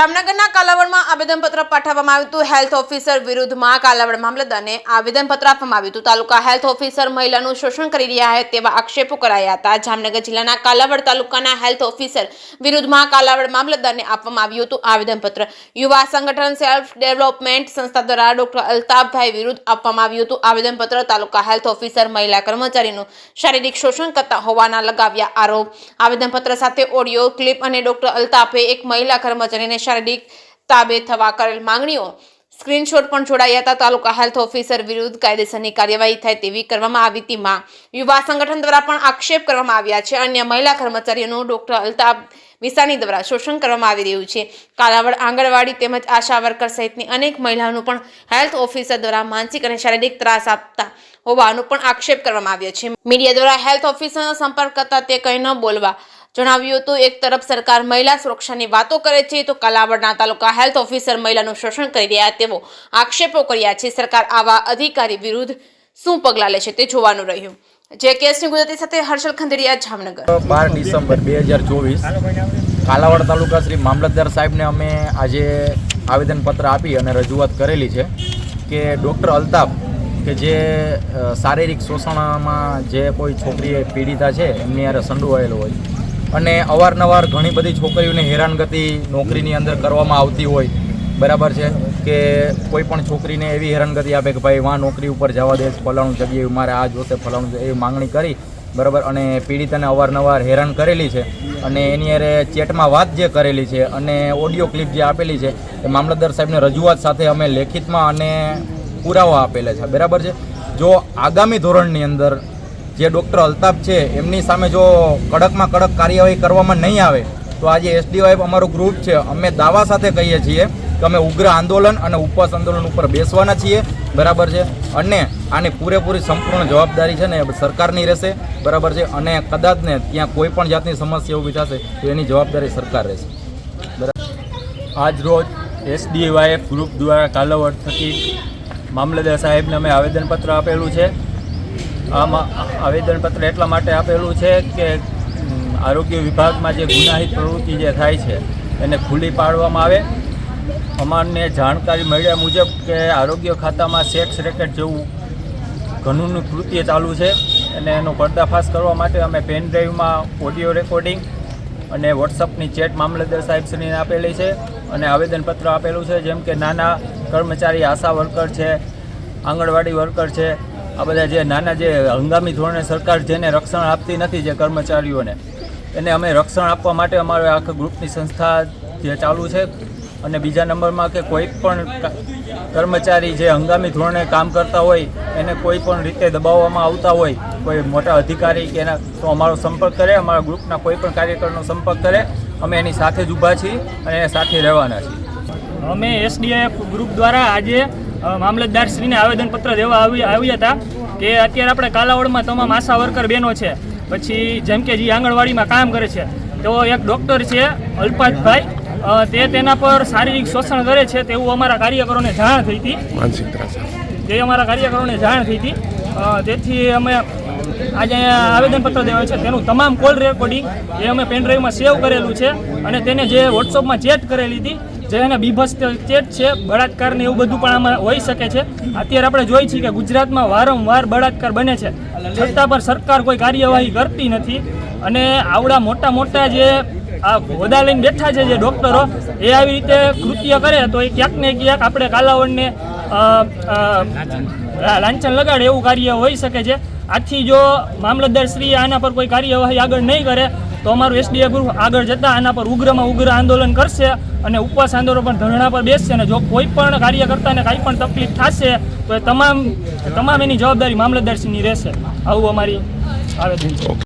જામનગરના કાલાવડમાં આવેદનપત્ર પાઠવવામાં આવ્યું હતું। હેલ્થ ઓફિસર વિરુદ્ધમાં કાલાવડ મામલતદારને આવેદનપત્ર આપવામાં આવ્યું હતું। તાલુકા હેલ્થ ઓફિસર મહિલાનું શોષણ કરી રહ્યા છે તેવા આક્ષેપો કરાયા હતા। જામનગર જિલ્લાના કાલાવડ તાલુકાના હેલ્થ ઓફિસર વિરુદ્ધમાં કાલાવડ મામલતદારને આપવામાં આવ્યું હતું આવેદનપત્ર। યુવા સંગઠન સેલ્ફ ડેવલપમેન્ટ સંસ્થા દ્વારા ડોક્ટર અલ્તાફભાઈ વિરુદ્ધ આપવામાં આવ્યું હતું આવેદનપત્ર। તાલુકા હેલ્થ ઓફિસર મહિલા કર્મચારીનું શારીરિક શોષણ કરતા હોવાના લગાવ્યા આરોપ। આવેદનપત્ર સાથે ઓડિયો ક્લિપ અને ડોક્ટર અલ્તાફે એક મહિલા કર્મચારીને શારીરિક તાબે થવા કરેલ માંગણીઓ સ્ક્રીનશોટ પણ જોડાયા હતા। તાલુકા હેલ્થ ઓફિસર વિરુદ્ધ કાયદેસરની કાર્યવાહી થાય તેવી કરવામાં આવી હતી માંગ યુવા સંગઠન દ્વારા પણ આક્ષેપ કરવામાં આવ્યા છે। અન્ય મહિલા કર્મચારીઓનું ડોક્ટર અલ્તાફ વિસાની દ્વારા શોષણ કરવામાં આવી રહ્યું છે। કાલાવડ આંગણવાડી તેમજ આશા વર્કર સહિતની અનેક મહિલાઓનું પણ હેલ્થ ઓફિસર દ્વારા માનસિક અને શારીરિક ત્રાસ આપતા હોવાનો પણ આક્ષેપ કરવામાં આવ્યો છે। મીડિયા દ્વારા હેલ્થ ઓફિસરનો સંપર્ક કરતા તે કંઈ ન બોલવા જણાવ્યું હતું। એક તરફ સરકાર મહિલા સુરક્ષાની વાતો કરે છે તો કાલાવડના તાલુકા હેલ્થ ઓફિસર મહિલાનું શોષણ કરી રહ્યા તેવો આક્ષેપો કર્યા છે। સરકાર આવા અધિકારી વિરુદ્ધ શું પગલાં લેશે તે જોવાનું રહ્યું। જે કેસની ગુજરાતી સાથે હર્ષલ ખંડેરિયા, જામનગર। 12 ડિસેમ્બર 2024 કાલાવડ તાલુકા શ્રી મામલતદાર સાહેબને અમે આજે આવેદનપત્ર આપી અને રજૂઆત કરેલી છે કે ડૉક્ટર અલ્તાફ કે જે શારીરિક શોષણમાં જે કોઈ છોકરી પીડિતા છે એમની યારે સંડોવાયેલો હોય અને અવારનવાર ઘણી બધી છોકરીઓને હેરાનગતિ નોકરીની અંદર કરવામાં આવતી હોય, બરાબર છે કે કોઈ પણ છોકરીને એવી હેરાનગતિ આપે કે ભાઈ વાં નોકરી ઉપર જવા દે, ફલાણું જગ્યાએ મારે આ જોશે, ફલાણું એવી માંગણી કરી, બરાબર, અને પીડિતાને અવારનવાર હેરાન કરેલી છે અને એની અરે ચેટમાં વાત જે કરેલી છે અને ઓડિયો ક્લિપ જે આપેલી છે એ મામલતદાર સાહેબને રજૂઆત સાથે અમે લેખિતમાં અને પુરાવા આપેલા છે, બરાબર છે। જો આગામી ધોરણની અંદર જે ડૉક્ટર અલ્તાફ છે એમની સામે જો કડકમાં કડક કાર્યવાહી કરવામાં નહીં આવે તો આજે એસડીવાય અમારું ગ્રુપ છે, અમે દાવા સાથે કહીએ છીએ કે અમે ઉગ્ર આંદોલન અને ઉપવાસ આંદોલન ઉપર બેસવાના છીએ, બરાબર છે। અને આની પૂરેપૂરી સંપૂર્ણ જવાબદારી છે ને સરકારની રહેશે, બરાબર છે। અને કદાચ ને ત્યાં કોઈ પણ જાતની સમસ્યા ઊભી થશે તો એની જવાબદારી સરકાર રહેશે, બરાબર। આજ રોજ એસડીવાયએફ ગ્રુપ દ્વારા કાલાવડ થકી મામલતદાર સાહેબને અમે આવેદનપત્ર આપેલું છે। આમાં આવેદનપત્ર એટલા માટે આપેલું છે કે આરોગ્ય વિભાગમાં જે ગુનાહિત પ્રવૃત્તિ જે થાય છે એને ખુલ્લી પાડવામાં આવે। અમારને જાણકારી મળ્યા મુજબ કે આરોગ્ય ખાતામાં સેક્સ રેકેટ જેવું ઘણું કૃત્ય ચાલુ છે અને એનો પર્દાફાશ કરવા માટે અમે પેન ડ્રાઈવમાં ઓડિયો રેકોર્ડિંગ અને વોટ્સઅપની ચેટ મામલતદાર સાહેબશ્રીને આપેલી છે અને આવેદનપત્ર આપેલું છે। જેમ કે નાના કર્મચારી, આશા વર્કર છે, આંગણવાડી વર્કર છે, આ બધા જે નાના જે હંગામી ધોરણે સરકાર જેને રક્ષણ આપતી નથી જે કર્મચારીઓને, એને અમે રક્ષણ આપવા માટે અમારે આખા ગ્રુપની સંસ્થા જે ચાલુ છે। અને બીજા નંબરમાં કે કોઈ પણ કર્મચારી જે હંગામી ધોરણે કામ કરતા હોય એને કોઈ પણ રીતે દબાવવામાં આવતા હોય કોઈ મોટા અધિકારી કે એના તો અમારો સંપર્ક કરે, અમારા ગ્રુપના કોઈ પણ કાર્યકરનો સંપર્ક કરે, અમે એની સાથે જ ઊભા છીએ અને એની સાથે રહેવાના છીએ। અમે એસડીએફ ગ્રુપ દ્વારા આજે મામલતદારશ્રીને આવેદનપત્ર દેવા આવ્યા હતા કે અત્યારે આપણે કાલાવડમાં તમામ આશા વર્કર બહેનો છે, પછી જેમ કે જે આંગણવાડીમાં કામ કરે છે તો એક ડૉક્ટર છે અલ્તાફભાઈ, તે તેના પર શારીરિક શોષણ કરે છે તેવું અમારા કાર્યકરોને જાણ થઈ હતી, માનસિક ત્રાસ તે અમારા કાર્યકરોને જાણ થઈ હતી। તેથી અમે આજે આવેદનપત્ર દેવાય છે તેનું તમામ કોલ રેકોર્ડિંગ એ અમે પેનડ્રાઈવમાં સેવ કરેલું છે અને તેને જે વોટ્સઅપમાં ચેટ કરેલી હતી જે એને બીભત્સ ચેટ છે, બળાત્કાર ને એવું બધું પણ આમાં હોઈ શકે છે। અત્યારે આપણે જોઈ છીએ કે ગુજરાતમાં વારંવાર બળાત્કાર બને છે છતાં પણ સરકાર કોઈ કાર્યવાહી કરતી નથી અને આવડા મોટા મોટા જે આ હોદ્દા લઈને બેઠા છે જે ડૉક્ટરો એ આવી રીતે કૃત્ય કરે તો એ ક્યાંક ને ક્યાંક આપણે કાલાવડને લાંછન લગાડે એવું કાર્ય હોઈ શકે છે। આથી જો મામલતદારશ્રી આના પર કોઈ કાર્યવાહી આગળ નહીં કરે તો અમારું એસડીએફ ગ્રુપ આગળ જતાં આના પર ઉગ્રમાં ઉગ્ર આંદોલન કરશે અને ઉપવાસ આંદોલન પણ ધરણા પર બેસશે અને જો કોઈ પણ કાર્યકર્તાને કાંઈ પણ તકલીફ થશે તો એ તમામ એની જવાબદારી મામલતદારશ્રીની રહેશે, આવું અમારી આવેદન છે।